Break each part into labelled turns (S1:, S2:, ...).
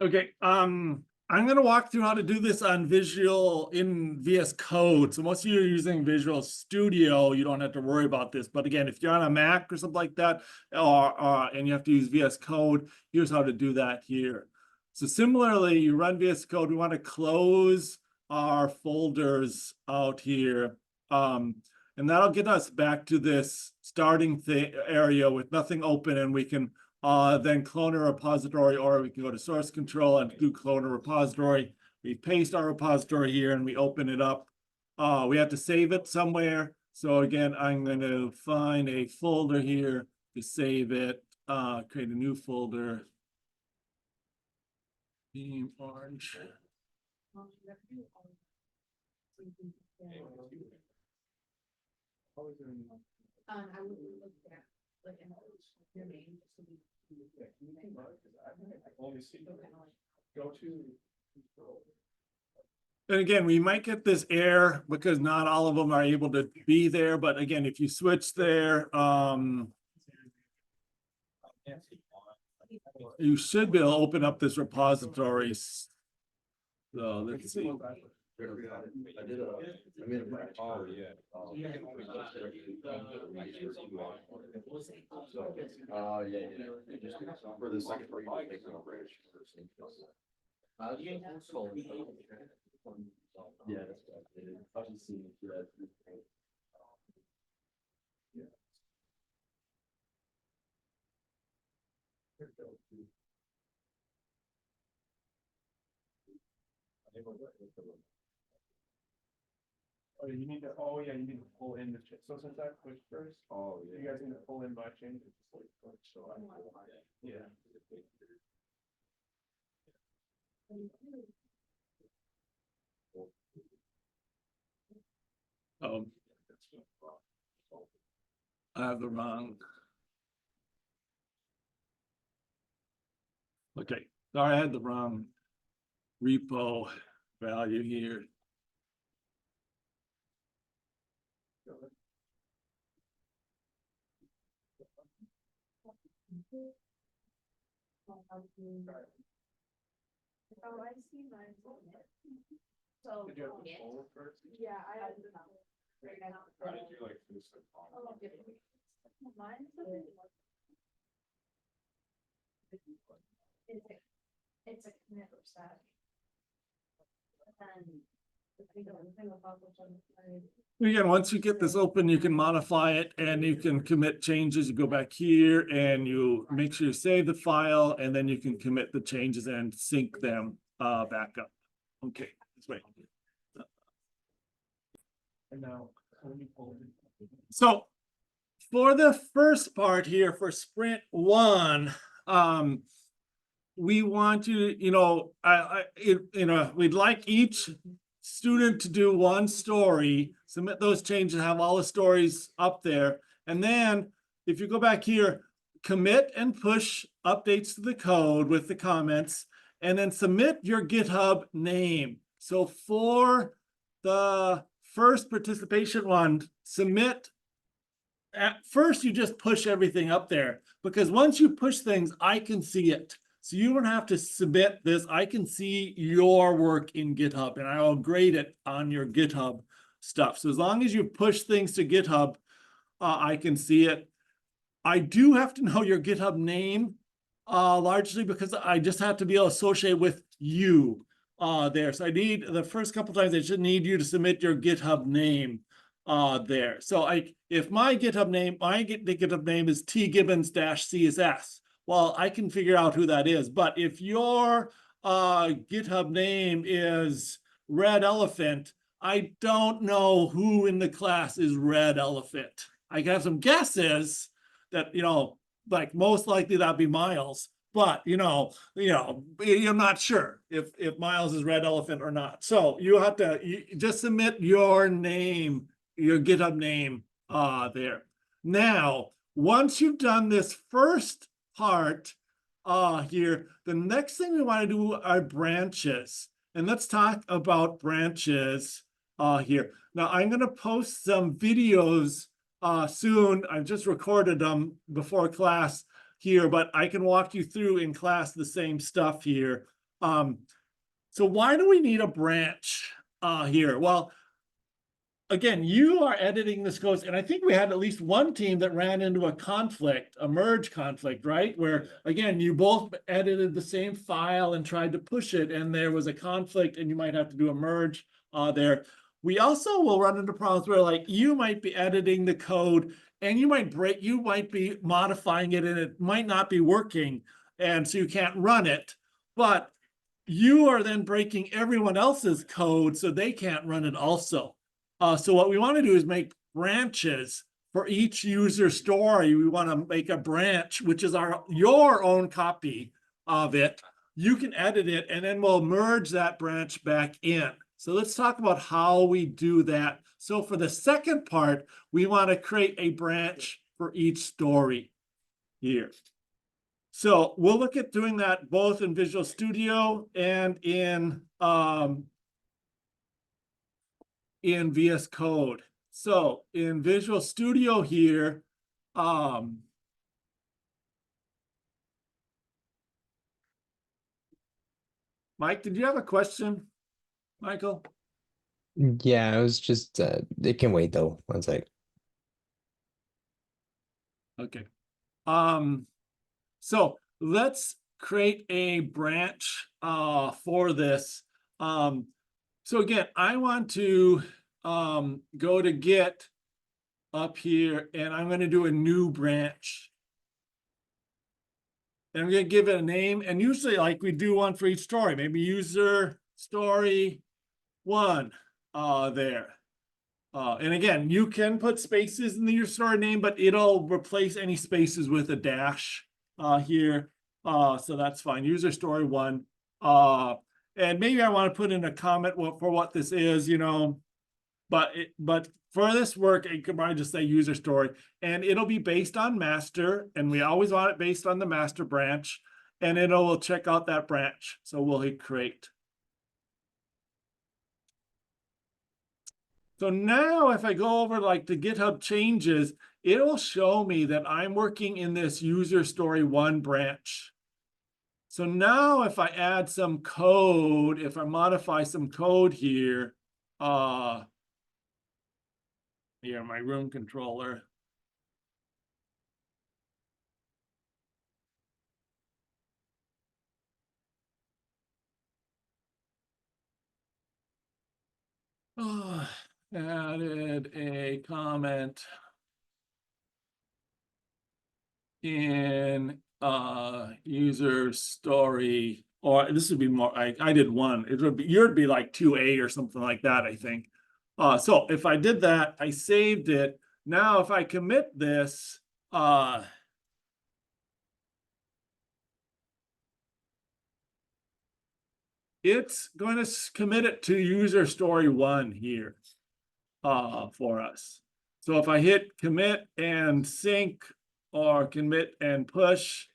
S1: Okay, I'm gonna walk through how to do this on Visual in VS Code. So most of you are using Visual Studio, you don't have to worry about this. But again, if you're on a Mac or something like that, or and you have to use VS Code, here's how to do that here. So similarly, you run VS Code, we want to close our folders out here. And that'll get us back to this starting area with nothing open, and we can then clone a repository, or we can go to source control and do clone a repository. We paste our repository here and we open it up. We have to save it somewhere. So again, I'm going to find a folder here to save it, create a new folder. Team Orange.
S2: I would look at like your name.
S3: Go to.
S1: And again, we might get this error because not all of them are able to be there. But again, if you switch there, you should be able to open up this repository. So let's see.
S3: Oh, yeah. For the second. Yeah. Oh, you need to. Oh, yeah, you need to pull in the change. So since I pushed first, oh, yeah, you guys need to pull in my change. So yeah.
S1: I have the wrong. Okay, sorry, I had the wrong repo value here.
S2: Oh, I see mine. So,
S3: Did you have to pull it first?
S2: yeah, I have the number.
S3: How did you like this?
S2: Mine's it's a commit or set.
S1: Again, once you get this open, you can modify it and you can commit changes. You go back here and you make sure you save the file, and then you can commit the changes and sync them back up. Okay, that's right.
S3: And now,
S1: So for the first part here for sprint 1, we want to, we'd like each student to do one story, submit those changes, have all the stories up there. And then if you go back here, commit and push updates to the code with the comments, and then submit your GitHub name. So for the first participation one, submit. At first, you just push everything up there, because once you push things, I can see it. So you don't have to submit this. I can see your work in GitHub, and I'll grade it on your GitHub stuff. So as long as you push things to GitHub, I can see it. I do have to know your GitHub name, largely because I just have to be able to associate with you there. So I need, the first couple times, I should need you to submit your GitHub name there. So if my GitHub name is tgibbons-css, well, I can figure out who that is. But if your GitHub name is Red Elephant, I don't know who in the class is Red Elephant. I have some guesses that, like most likely that'd be Miles, but you're not sure if Miles is Red Elephant or not. So you have to just submit your name, your GitHub name there. Now, once you've done this first part here, the next thing we want to do are branches. And let's talk about branches here. Now, I'm going to post some videos soon. I've just recorded them before class here, but I can walk you through in class the same stuff here. So why do we need a branch here? Well, again, you are editing this code, and I think we had at least one team that ran into a conflict, a merge conflict, right? Where again, you both edited the same file and tried to push it, and there was a conflict, and you might have to do a merge there. We also will run into problems where like you might be editing the code and you might be modifying it and it might not be working. And so you can't run it, but you are then breaking everyone else's code so they can't run it also. So what we want to do is make branches for each user story. We want to make a branch, which is your own copy of it. You can edit it and then we'll merge that branch back in. So let's talk about how we do that. So for the second part, we want to create a branch for each story here. So we'll look at doing that both in Visual Studio and in VS Code. So in Visual Studio here, Mike, did you have a question, Michael?
S4: Yeah, I was just it can wait though. One sec.
S1: Okay. So let's create a branch for this. So again, I want to go to Git up here and I'm going to do a new branch. And I'm going to give it a name, and usually like we do one for each story, maybe user story 1 there. And again, you can put spaces in your story name, but it'll replace any spaces with a dash here. So that's fine. User story 1. And maybe I want to put in a comment for what this is, you know, but for this work, it could probably just say user story, and it'll be based on master, and we always want it based on the master branch, and it'll check out that branch. So we'll hit create. So now if I go over like the GitHub changes, it will show me that I'm working in this user story 1 branch. So now if I add some code, if I modify some code here, here, my room controller. Added a comment in user story, or this would be more, I did 1. It would be, yours would be like 2A or something like that, I think. So if I did that, I saved it. Now if I commit this, it's going to commit it to user story 1 here for us. So if I hit commit and sync or commit and push,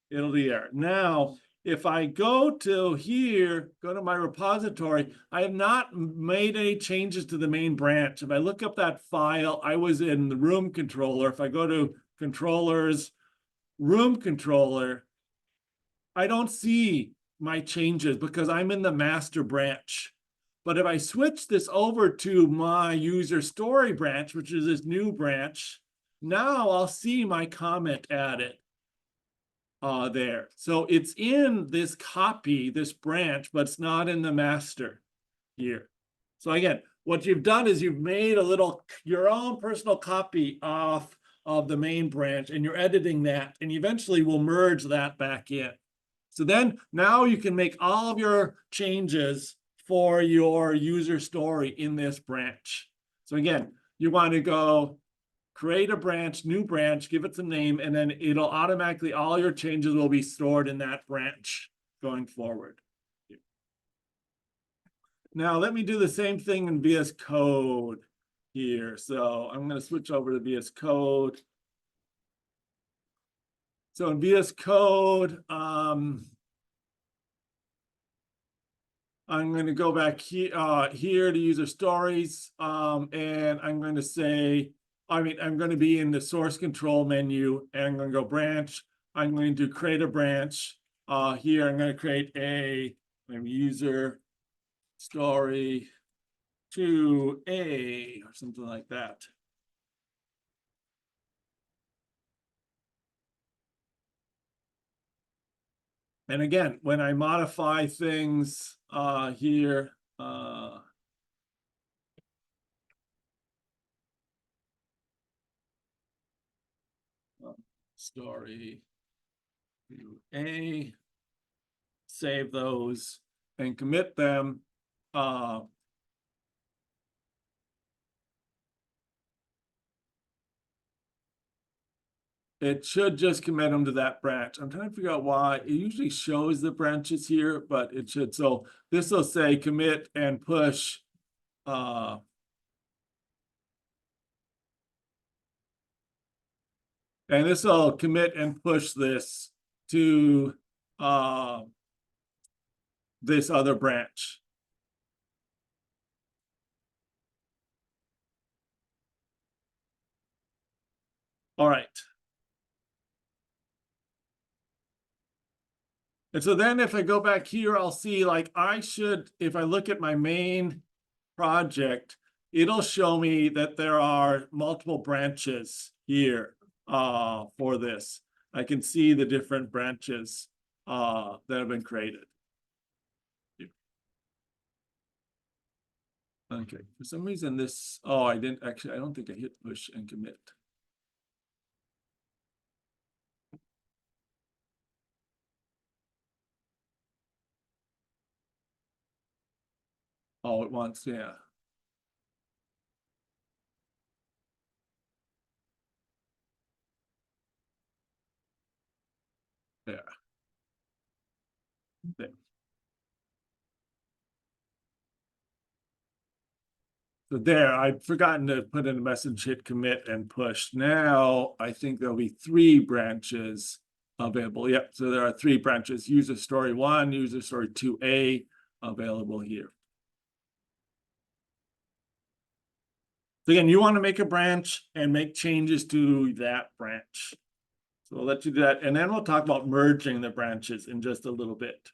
S1: it'll be there. Now, if I go to here, go to my repository, I have not made any changes to the main branch. If I look up that file, I was in the room controller. If I go to controllers, room controller, I don't see my changes because I'm in the master branch. But if I switch this over to my user story branch, which is this new branch, now I'll see my comment added there. So it's in this copy, this branch, but it's not in the master here. So again, what you've done is you've made a little, your own personal copy of the main branch, and you're editing that, and eventually we'll merge that back in. So then now you can make all of your changes for your user story in this branch. So again, you want to go create a branch, new branch, give it some name, and then it'll automatically, all your changes will be stored in that branch going forward. Now let me do the same thing in VS Code here. So I'm going to switch over to VS Code. So in VS Code, I'm going to go back here to user stories, and I'm going to say, I'm going to be in the source control menu, and I'm going to go branch. I'm going to create a branch. here I'm gonna create a maybe user story 2A or something like that. And again, when I modify things here, story 2A, save those and commit them. It should just commit them to that branch. I'm trying to figure out why. It usually shows the branches here, but it should. So this will say commit and push. And this will commit and push this to this other branch. All right. And so then if I go back here, I'll see like I should, if I look at my main project, it'll show me that there are multiple branches here for this. I can see the different branches that have been created. Okay, for some reason this, oh, I didn't actually, I don't think I hit push and commit. Oh, it wants, yeah. Yeah. There. So there, I'd forgotten to put in a message, hit commit and push. Now I think there'll be 3 branches available. Yep, so there are 3 branches, user story 1, user story 2A available here. So again, you want to make a branch and make changes to that branch. So I'll let you do that. And then we'll talk about merging the branches in just a little bit.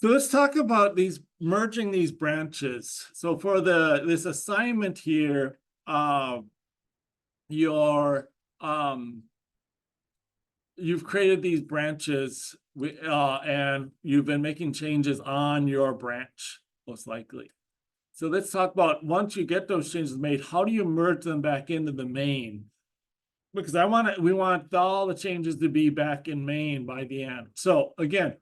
S1: So let's talk about these merging these branches. So for this assignment here, you've created these branches and you've been making changes on your branch, most likely. So let's talk about once you get those changes made, how do you merge them back into the main? Because we want all the changes to be back in main by the end. So again,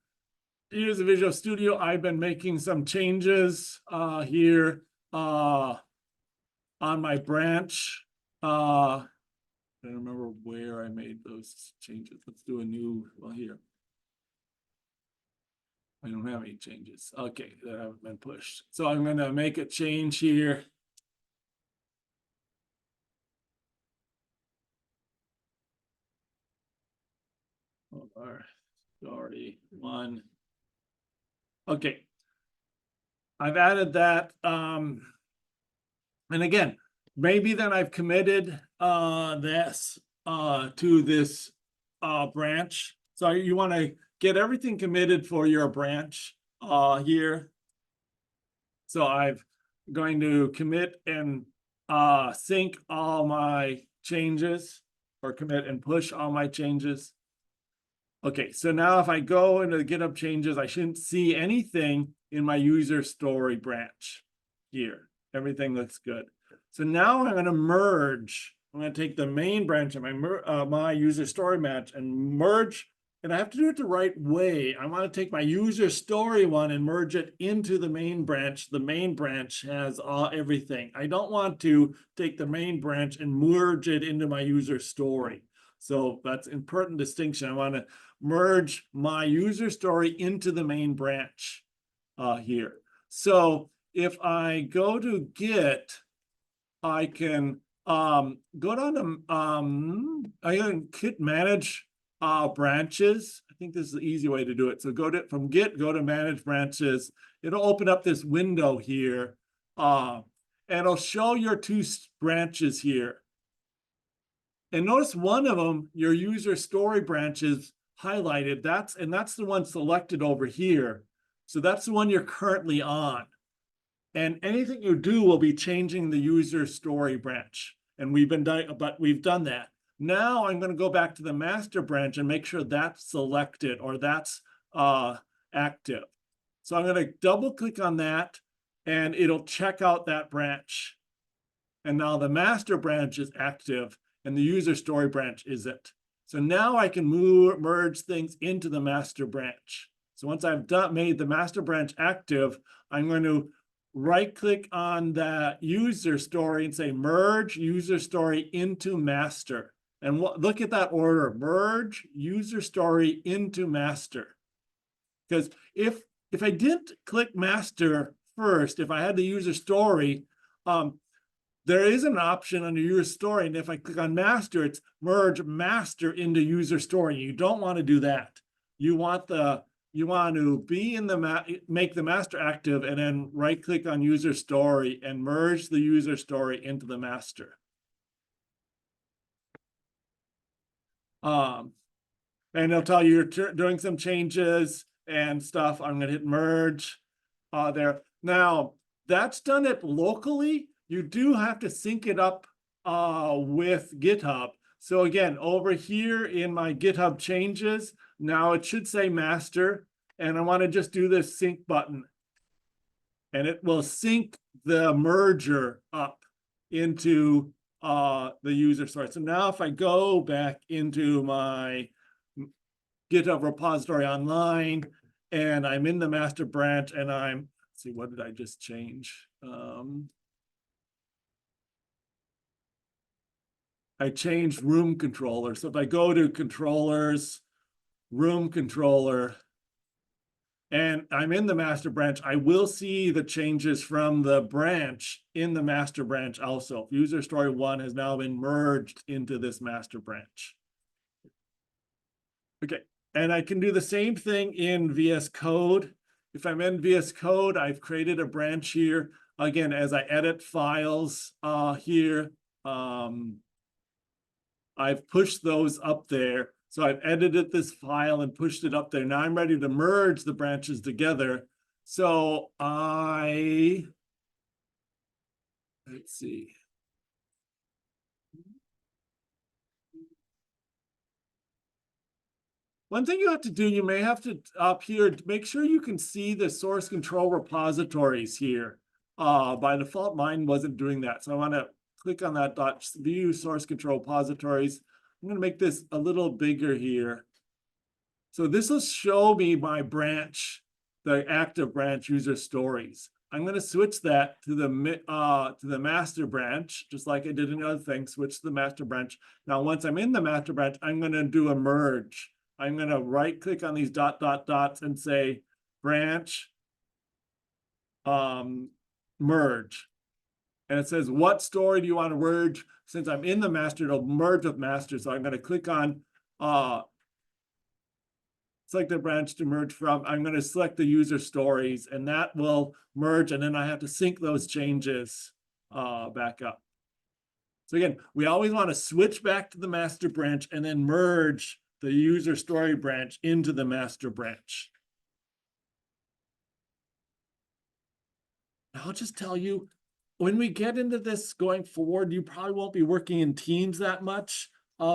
S1: here's a Visual Studio. I've been making some changes here on my branch. I don't remember where I made those changes. Let's do a new, well, here. I don't have any changes. Okay, that haven't been pushed. So I'm going to make a change here. Sorry, 1. Okay. I've added that. And again, maybe then I've committed this to this branch. So you want to get everything committed for your branch here. So I'm going to commit and sync all my changes, or commit and push all my changes. Okay, so now if I go into the GitHub changes, I shouldn't see anything in my user story branch here. Everything looks good. So now I'm going to merge. I'm going to take the main branch of my user story match and merge, and I have to do it the right way. I want to take my user story one and merge it into the main branch. The main branch has everything. I don't want to take the main branch and merge it into my user story. So that's an important distinction. I want to merge my user story into the main branch here. So if I go to Git, I can go down to I can Git manage branches. I think this is the easy way to do it. So from Git, go to manage branches. It'll open up this window here, and it'll show your 2 branches here. And notice one of them, your user story branch is highlighted. That's the one selected over here. So that's the one you're currently on. And anything you do will be changing the user story branch. And we've done that. Now I'm going to go back to the master branch and make sure that's selected or that's active. So I'm going to double click on that and it'll check out that branch. And now the master branch is active and the user story branch isn't. So now I can merge things into the master branch. So once I've made the master branch active, I'm going to right click on the user story and say merge user story into master. And look at that order, merge user story into master. Because if I didn't click master first, if I had the user story, there is an option under user story. And if I click on master, it's merge master into user story. You don't want to do that. You want to be in the make the master active and then right click on user story and merge the user story into the master. And it'll tell you you're doing some changes and stuff. I'm going to hit merge there. Now that's done it locally. You do have to sync it up with GitHub. So again, over here in my GitHub changes, now it should say master, and I want to just do this sync button. And it will sync the merger up into the user story. So now if I go back into my GitHub repository online and I'm in the master branch and let's see, what did I just change? I changed room controller. So if I go to controllers, room controller, and I'm in the master branch, I will see the changes from the branch in the master branch also. User story 1 has now been merged into this master branch. Okay, and I can do the same thing in VS Code. If I'm in VS Code, I've created a branch here. Again, as I edit files here, I've pushed those up there. So I've edited this file and pushed it up there. Now I'm ready to merge the branches together. So let's see. One thing you have to do, you may have to up here, make sure you can see the source control repositories here. By default, mine wasn't doing that. So I want to click on that view source control repositories. I'm going to make this a little bigger here. So this will show me my branch, the active branch user stories. I'm going to switch that to the master branch, just like I did in the other thing, switch to the master branch. Now, once I'm in the master branch, I'm going to do a merge. I'm going to right click on these dots and say branch merge. And it says, what story do you want to merge? Since I'm in the master, it'll merge with master. So I'm going to click on select the branch to merge from. I'm going to select the user stories and that will merge. And then I have to sync those changes back up. So again, we always want to switch back to the master branch and then merge the user story branch into the master branch. I'll just tell you, when we get into this going forward, you probably won't be working in teams that much.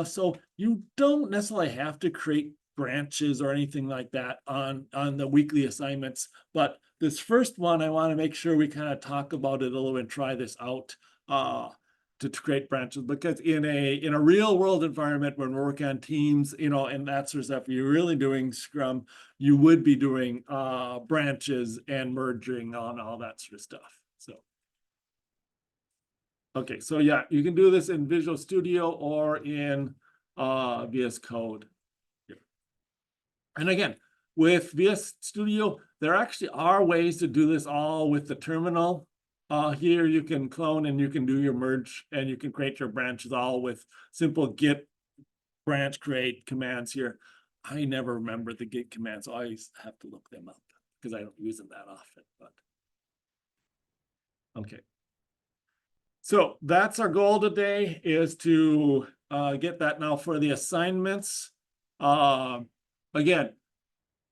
S1: So you don't necessarily have to create branches or anything like that on the weekly assignments. But this first one, I want to make sure we kind of talk about it a little and try this out to create branches, because in a real world environment when we're working on teams, and that sort of stuff, you're really doing Scrum, you would be doing branches and merging on all that sort of stuff. So okay, so yeah, you can do this in Visual Studio or in VS Code. And again, with VS Studio, there actually are ways to do this all with the terminal. Here you can clone and you can do your merge and you can create your branches all with simple git branch create commands here. I never remember the git commands, so I always have to look them up because I don't use them that often. But okay. So that's our goal today, is to get that now for the assignments. Again,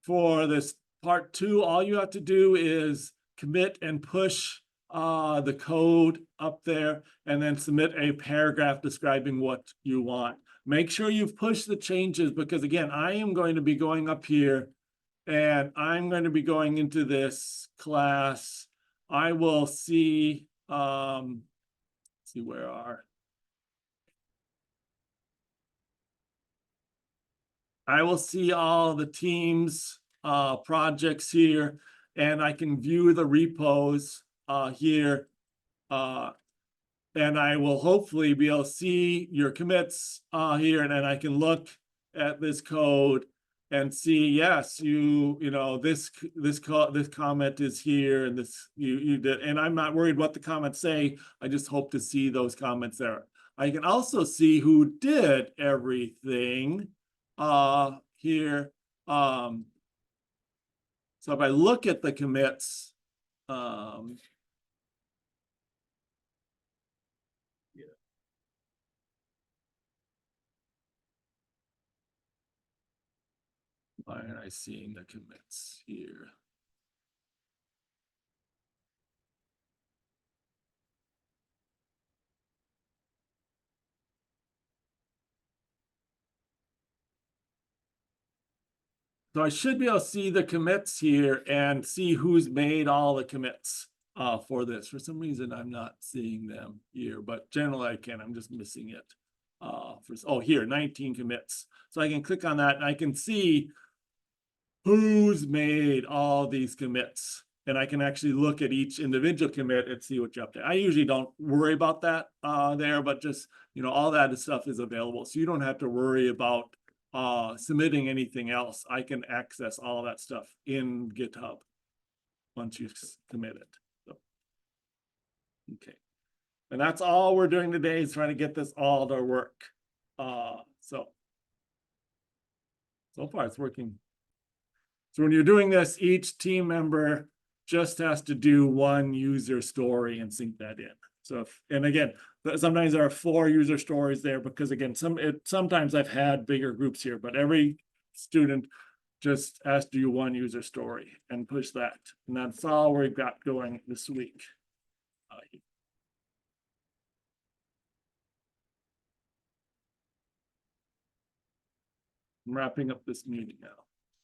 S1: for this part 2, all you have to do is commit and push the code up there and then submit a paragraph describing what you want. Make sure you've pushed the changes because again, I am going to be going up here and I'm going to be going into this class. I will see, see where are. I will see all the teams, projects here, and I can view the repos, here. And I will hopefully be able to see your commits, here, and then I can look at this code and see, yes, you know, this comment is here and this, you did, and I'm not worried what the comments say. I just hope to see those comments there. I can also see who did everything, here. So if I look at the commits, why aren't I seeing the commits here? So I should be able to see the commits here and see who's made all the commits for this. For some reason, I'm not seeing them here, but generally I can. I'm just missing it. Oh, here, 19 commits. So I can click on that and I can see who's made all these commits. And I can actually look at each individual commit and see what you're up to. I usually don't worry about that there, but just, you know, all that stuff is available. So you don't have to worry about submitting anything else. I can access all that stuff in GitHub once you commit it. So, okay. And that's all we're doing today is trying to get this all to work. So far it's working. So when you're doing this, each team member just has to do one user story and sync that in. So if, and again, sometimes there are 4 user stories there because again, sometimes I've had bigger groups here, but every student just has to do one user story and push that. And that's all we've got going this week. I'm wrapping up this meeting now.